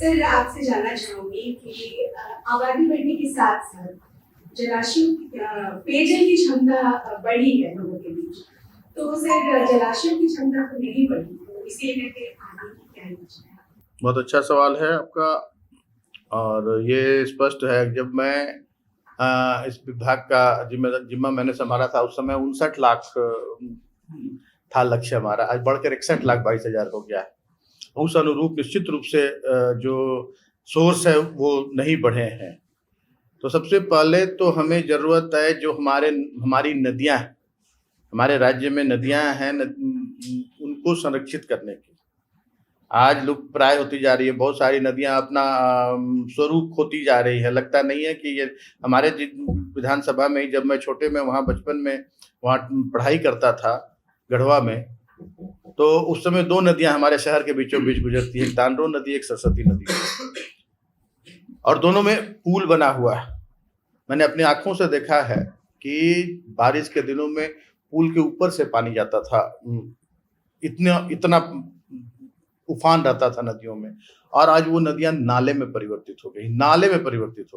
Sir आपसे जानना चाहूंगी कि आबादी बढ़ने के साथ साथ जलाशयों पेयजल की क्षमता बढ़ी है लोगों के बीच, तो सर जलाशयों की क्षमता तो नहीं बढ़ी, तो इसे लेकर आगे की क्या योजना है? बहुत अच्छा सवाल है आपका। और ये स्पष्ट है, जब मैं इस विभाग का जिम्मा मैंने संभाला था उस समय 59 लाख था लक्ष्य हमारा, आज बढ़कर 61 लाख 22,000 हो गया है। उस अनुरूप निश्चित रूप से जो सोर्स है वो नहीं बढ़े हैं। तो सबसे पहले तो हमें ज़रूरत है जो हमारी नदियाँ हैं, हमारे राज्य में नदियाँ हैं, उनको संरक्षित करने की। आज लुप्त प्राय होती जा रही है, बहुत सारी नदियाँ अपना स्वरूप खोती जा रही है। लगता नहीं है कि ये हमारे विधानसभा में ही, जब मैं छोटे में वहाँ बचपन में वहाँ पढ़ाई करता था गढ़वा में, तो उस समय 2 नदियाँ हमारे शहर के बीचों बीच गुजरती है, एक तांडो नदी, एक सरस्वती नदी, और दोनों में पुल बना हुआ है। मैंने अपनी आंखों से देखा है कि बारिश के दिनों में पुल के ऊपर से पानी जाता था, इतना उफान रहता था नदियों में, और आज वो नदियां नाले में परिवर्तित हो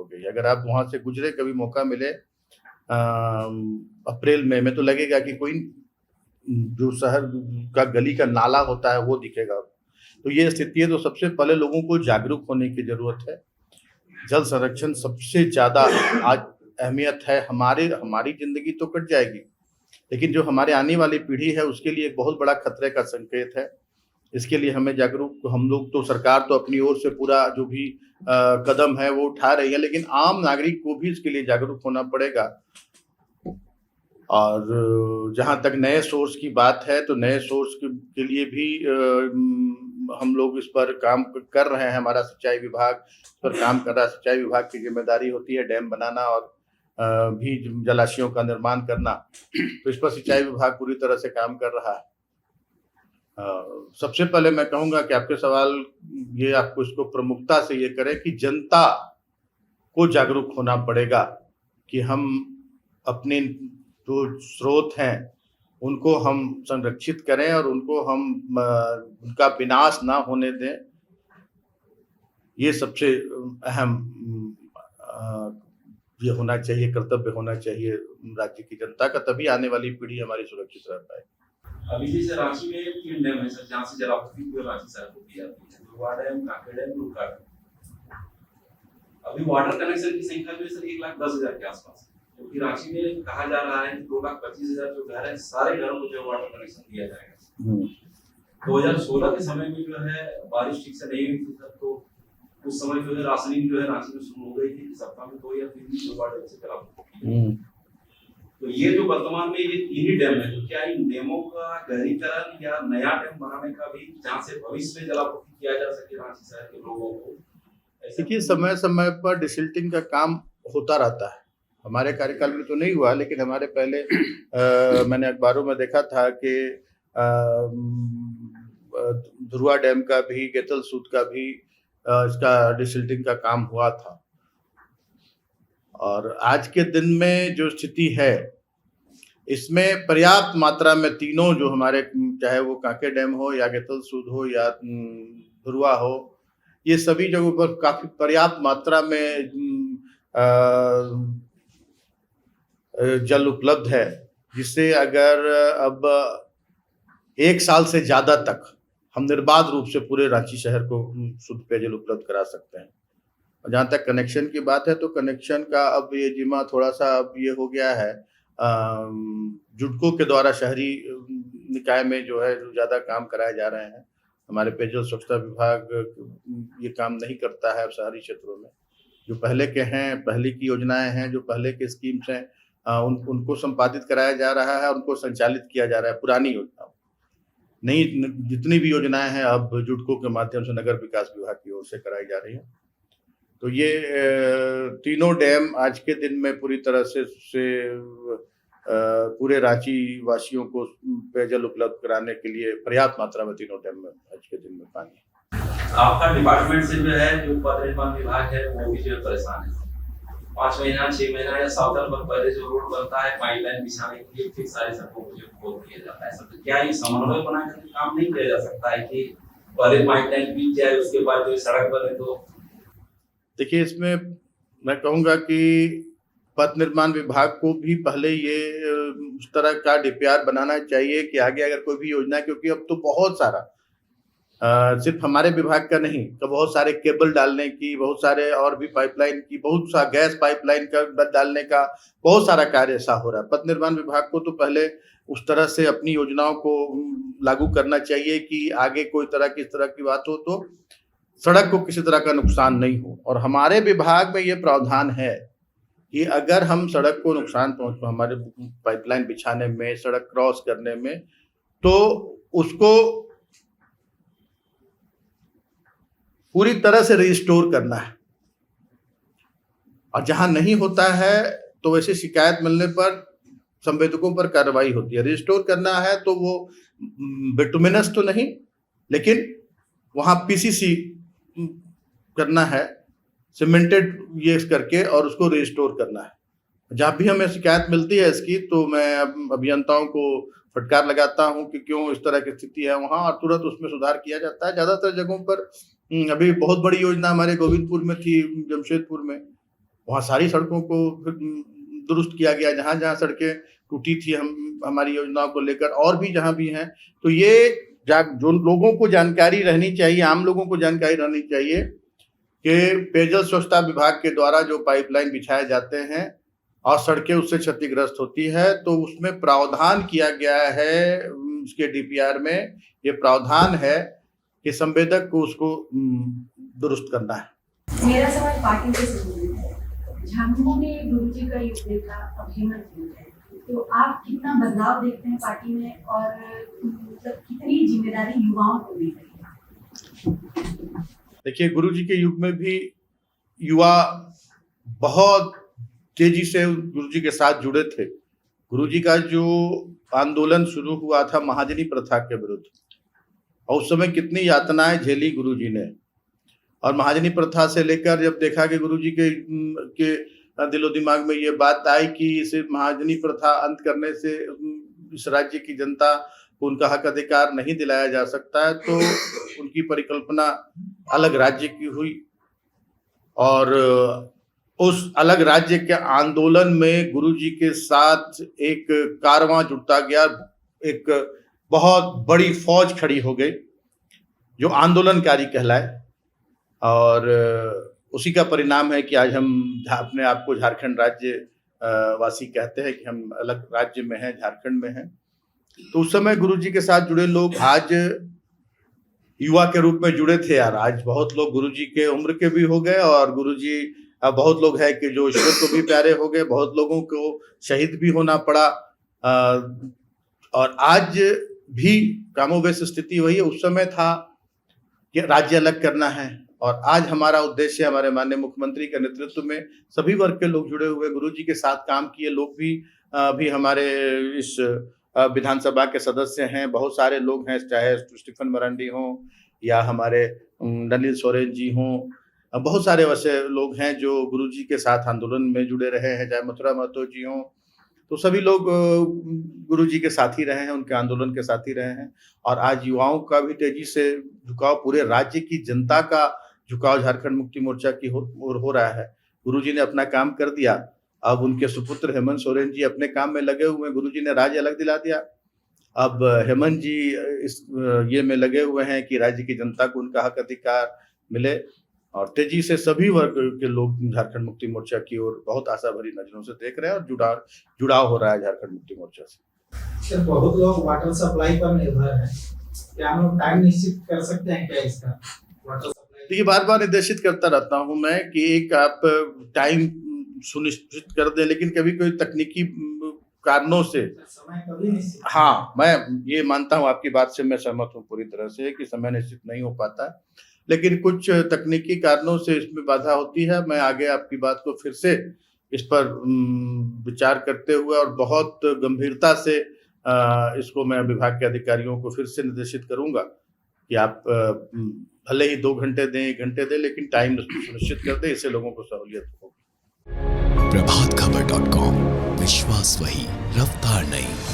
गई। अगर आप वहां से गुजरे, कभी मौका मिले अप्रैल में तो लगेगा कि कोई जो शहर का गली का नाला होता है वो दिखेगा। तो ये स्थिति है। तो सबसे पहले लोगों को जागरूक होने की जरूरत है। जल संरक्षण सबसे ज्यादा आज अहमियत है। हमारी जिंदगी तो कट जाएगी, लेकिन जो हमारे आने वाली पीढ़ी है उसके लिए एक बहुत बड़ा खतरे का संकेत है। इसके लिए हमें जागरूक, हम लोग तो, सरकार तो अपनी ओर से पूरा जो भी कदम है वो उठा रही है, लेकिन आम नागरिक को भी इसके लिए जागरूक होना पड़ेगा। और जहाँ तक नए सोर्स की बात है, तो नए सोर्स के लिए भी हम लोग इस पर काम कर रहे हैं। हमारा सिंचाई विभाग इस पर काम कर रहा है। सिंचाई विभाग की जिम्मेदारी होती है डैम बनाना और भी जलाशयों का निर्माण करना, तो इस पर सिंचाई विभाग पूरी तरह से काम कर रहा है। सबसे पहले मैं कहूँगा कि आपके सवाल ये, आपको इसको प्रमुखता से ये करें कि जनता को जागरूक होना पड़ेगा कि हम अपने जो स्रोत हैं उनको हम संरक्षित करें और उनका विनाश ना होने दें। ये सबसे अहम ये होना चाहिए, कर्तव्य होना चाहिए राज्य की जनता का, तभी आने वाली पीढ़ी हमारी सुरक्षित रह पाए। अभी जैसे रांची में 3 डैम है सर, जहाँ से जलापूर्ति पूरे रांची शहर को की जाती है, धुरवा डैम, कांके डैम, लुक्का डैम। अभी वाटर कनेक्शन की संख्या जो है सर 1,10,000 के आसपास है, क्योंकि रांची में कहा जा रहा है कि 2,25,000 जो घर है, सारे घरों को जो वाटर कनेक्शन दिया जाएगा। 2016 के समय में जो है बारिश ठीक से नहीं हुई थी सर, तो उस समय जो है राशनिंग जो है रांची में शुरू हो गई थी, सप्ताह में 2 या 3 दिन धुरवा डैम से जलापूर्ति। तो ये जो वर्तमान में ये 3 ही डैम है, तो क्या इन डैमों का गहरीकरण या नया डैम बनाने का भी, जहाँ से भविष्य में जलापूर्ति किया जा सके रांची शहर के लोगों को? देखिए, समय समय पर डिसिल्टिंग का काम होता रहता है। हमारे कार्यकाल में तो नहीं हुआ, लेकिन हमारे पहले मैंने अखबारों में देखा था कि धुरवा डैम का भी, गेतल सूद का भी इसका डिसिल्टिंग का काम हुआ था। और आज के दिन में जो स्थिति है, इसमें पर्याप्त मात्रा में तीनों जो हमारे, चाहे वो कांके डैम हो या गेतल सूद हो या धुरवा हो, ये सभी जगहों पर काफी पर्याप्त मात्रा में जल उपलब्ध है, जिससे अगर अब 1 साल से ज्यादा तक हम निर्बाध रूप से पूरे रांची शहर को शुद्ध पेयजल उपलब्ध करा सकते हैं। और जहाँ तक कनेक्शन की बात है, तो कनेक्शन का अब ये जिम्मा थोड़ा सा अब ये हो गया है, जुडको के द्वारा शहरी निकाय में जो है ज़्यादा काम कराए जा रहे हैं। हमारे पेयजल स्वच्छता विभाग ये काम नहीं करता है अब शहरी क्षेत्रों में। जो पहले के हैं, पहले की योजनाएं हैं, जो पहले के स्कीम्स हैं, उनको संपादित कराया जा रहा है, उनको संचालित किया जा रहा है। पुरानी योजनाओं, नई जितनी भी योजनाएं हैं अब जुडको के माध्यम से नगर विकास विभाग की ओर से कराई जा रही है। तो ये तीनों डैम आज के दिन में पूरी तरह से पूरे रांची वासियों को पेयजल उपलब्ध कराने के लिए पर्याप्त मात्रा में तीनों डैम में आज के दिन में पानी है। आपका डिपार्टमेंट से जो है, जो पथ निर्माण विभाग है, वो भी जो परेशान है। 5 महीना, 6 महीना या साल भर पहले जो रोड बनता है, पाइपलाइन बिछाने के लिए फिर सारे सड़कों को जो खोल दिया जाता है। सब क्या ये समन्वय बनाकर काम नहीं किया जा सकता है कि पहले पाइपलाइन बीत जाए उसके बाद जो सड़क बने तो देखिए, इसमें मैं कहूँगा कि पथ निर्माण विभाग को भी पहले ये उस तरह का डीपीआर बनाना चाहिए कि आगे अगर कोई भी योजना, क्योंकि अब तो बहुत सारा सिर्फ हमारे विभाग का नहीं, तो बहुत सारे केबल डालने की, बहुत सारे और भी पाइपलाइन की, बहुत सा गैस पाइपलाइन का डालने का बहुत सारा कार्य ऐसा हो रहा है। पथ निर्माण विभाग को तो पहले उस तरह से अपनी योजनाओं को लागू करना चाहिए कि आगे कोई इस तरह की बात हो तो सड़क को किसी तरह का नुकसान नहीं हो। और हमारे विभाग में ये प्रावधान है कि अगर हम सड़क को नुकसान पहुंचे हमारे पाइपलाइन बिछाने में, सड़क क्रॉस करने में, तो उसको पूरी तरह से रिस्टोर करना है। और जहां नहीं होता है तो वैसे शिकायत मिलने पर संवेदकों पर कार्रवाई होती है। रिस्टोर करना है तो वो बिटुमिनस तो नहीं, लेकिन वहां पीसीसी करना है, सीमेंटेड ये करके, और उसको रिस्टोर करना है। जहाँ भी हमें शिकायत मिलती है इसकी, तो मैं अभियंताओं को फटकार लगाता हूँ कि क्यों इस तरह की स्थिति है वहाँ, और तुरंत उसमें सुधार किया जाता है। ज़्यादातर जगहों पर अभी बहुत बड़ी योजना हमारे गोविंदपुर में थी, जमशेदपुर में, वहाँ सारी सड़कों को दुरुस्त किया गया जहाँ जहाँ सड़कें टूटी थी हमारी योजनाओं को लेकर, और भी जहाँ भी हैं। तो ये जो लोगों को जानकारी रहनी चाहिए, आम लोगों को जानकारी रहनी चाहिए कि पेयजल स्वच्छता विभाग के द्वारा जो पाइपलाइन बिछाए जाते हैं और सड़कें उससे क्षतिग्रस्त होती है, तो उसमें प्रावधान किया गया है, उसके डीपीआर में ये प्रावधान है कि संवेदक को उसको दुरुस्त करना है। मेरा सवाल पार्टी से संबंधित है। झामुमो में गुरुजी का युग देखा, अब हेमंत युग है, तो आप कितना बदलाव देखते हैं पार्टी में, और मतलब कितनी जिम्मेदारी युवाओं को दी गई है? देखिए, गुरुजी के युग में भी युवा बहुत तेजी से गुरुजी के साथ जुड़े थे। गुरुजी का जो आंदोलन शुरू हुआ था महाजनी प्रथा के विरुद्ध, और उस समय कितनी यातनाएं झेली गुरुजी ने, और महाजनी प्रथा से लेकर जब देखा कि गुरुजी के दिलो दिमाग में ये बात आई कि इसे महाजनी प्रथा अंत करने से इस राज्य की जनता को उनका हक अधिकार नहीं दिलाया जा सकता है, तो उनकी परिकल्पना अलग राज्य की हुई। और उस अलग राज्य के आंदोलन में गुरुजी के साथ एक कारवां जुटता गया, एक बहुत बड़ी फौज खड़ी हो गई जो आंदोलनकारी कहलाए, और उसी का परिणाम है कि आज हम अपने आप को झारखंड राज्य वासी कहते हैं कि हम अलग राज्य में हैं, झारखंड में हैं। तो उस समय गुरुजी के साथ जुड़े लोग आज युवा के रूप में जुड़े थे यार। आज बहुत लोग गुरुजी के उम्र के भी हो गए, और गुरुजी बहुत लोग हैं कि जो ईश्वर को भी प्यारे हो गए, बहुत लोगों को शहीद भी होना पड़ा, और आज भी कामोबेश स्थिति वही है। उस समय था कि राज्य अलग करना है, और आज हमारा उद्देश्य हमारे माननीय मुख्यमंत्री के नेतृत्व में सभी वर्ग के लोग जुड़े हुए, गुरुजी के साथ काम किए लोग भी हमारे इस विधानसभा के सदस्य हैं। बहुत सारे लोग हैं, चाहे स्टीफन मरांडी हो या हमारे नलिन सोरेन जी हों, बहुत सारे वैसे लोग हैं जो गुरुजी के साथ आंदोलन में जुड़े रहे हैं, चाहे मथुरा महतो जी हों। तो सभी लोग गुरुजी के साथ ही रहे हैं, उनके आंदोलन के साथ ही रहे हैं। और आज युवाओं का भी तेजी से झुकाव, पूरे राज्य की जनता का झुकाव झारखंड मुक्ति मोर्चा की ओर हो रहा है। गुरुजी ने अपना काम कर दिया, अब उनके सुपुत्र हेमंत सोरेन जी अपने काम में लगे हुए हैं। गुरुजी ने राज्य अलग दिला दिया, अब हेमंत जी इस ये में लगे हुए हैं कि राज्य की जनता को उनका हक अधिकार मिले, और तेजी से सभी वर्ग के लोग झारखंड मुक्ति मोर्चा की ओर बहुत आशा भरी नजरों से देख रहे हैं, और जुड़ाव हो रहा है झारखंड मुक्ति मोर्चा से। सर, बहुत लोग वाटर सप्लाई पर निर्भर हैं, क्या हम लोग टाइम निश्चित कर सकते हैं क्या इसका वाटर सप्लाई? ये बार बार निर्देशित करता रहता हूं मैं कि एक आप टाइम सुनिश्चित कर दें, लेकिन कभी कोई तकनीकी कारणों से समय कभी निश्चित, हाँ, मैं ये मानता हूँ, आपकी बात से मैं सहमत हूँ पूरी तरह से कि समय निश्चित नहीं हो पाता है, लेकिन कुछ तकनीकी कारणों से इसमें बाधा होती है। मैं आगे आपकी बात को फिर से इस पर विचार करते हुए और बहुत गंभीरता से इसको मैं विभाग के अधिकारियों को फिर से निर्देशित करूंगा कि आप भले ही 2 घंटे दें, 1 घंटे दें, लेकिन टाइम सुनिश्चित कर दें, इससे लोगों को सहूलियत होगी। प्रभातखबर.com, विश्वास वही, रफ्तार नहीं।